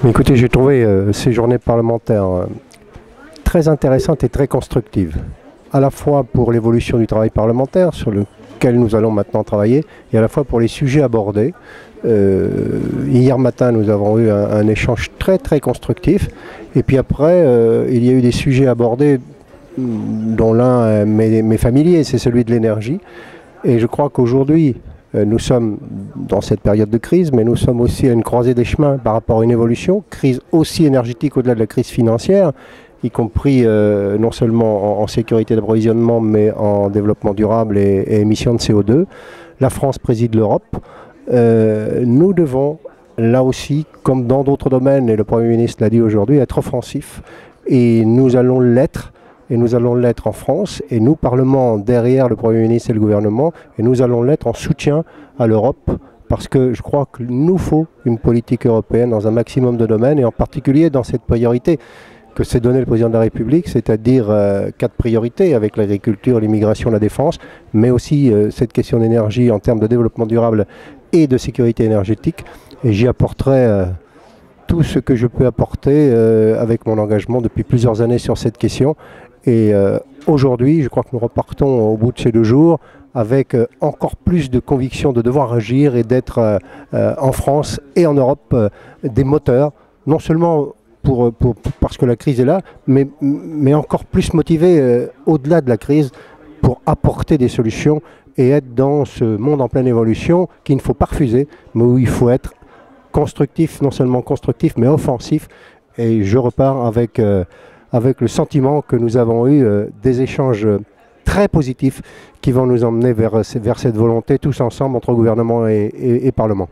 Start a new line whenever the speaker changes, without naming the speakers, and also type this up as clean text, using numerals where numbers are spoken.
Écoutez, j'ai trouvé ces journées parlementaires très intéressantes et très constructives, à la fois pour l'évolution du travail parlementaire, sur lequel nous allons maintenant travailler, et à la fois pour les sujets abordés. Hier matin, nous avons eu un échange très constructif, et puis après, il y a eu des sujets abordés, dont l'un m'est familier, c'est celui de l'énergie. Et je crois qu'aujourd'hui, nous sommes dans cette période de crise, mais nous sommes aussi à une croisée des chemins par rapport à une évolution, crise aussi énergétique au-delà de la crise financière, y compris non seulement en sécurité d'approvisionnement, mais en développement durable et émissions de CO2. La France préside l'Europe. Nous devons, là aussi, comme dans d'autres domaines, et le Premier ministre l'a dit aujourd'hui, être offensifs. Et nous allons l'être. Et nous allons l'être en France, et nous, Parlement, derrière le Premier ministre et le gouvernement, et nous allons l'être en soutien à l'Europe, parce que je crois qu'il nous faut une politique européenne dans un maximum de domaines, et en particulier dans cette priorité que s'est donnée le Président de la République, c'est-à-dire 4 priorités, avec l'agriculture, l'immigration, la défense, mais aussi cette question d'énergie en termes de développement durable et de sécurité énergétique. Et j'y apporterai tout ce que je peux apporter avec mon engagement depuis plusieurs années sur cette question. Et aujourd'hui, je crois que nous repartons au bout de ces 2 jours avec encore plus de conviction de devoir agir et d'être en France et en Europe des moteurs, non seulement parce que la crise est là, mais encore plus motivés au-delà de la crise pour apporter des solutions et être dans ce monde en pleine évolution qu'il ne faut pas refuser, mais où il faut être constructif, non seulement constructif, mais offensif. Et je repars avec le sentiment que nous avons eu des échanges très positifs qui vont nous emmener vers cette volonté tous ensemble entre gouvernement et Parlement.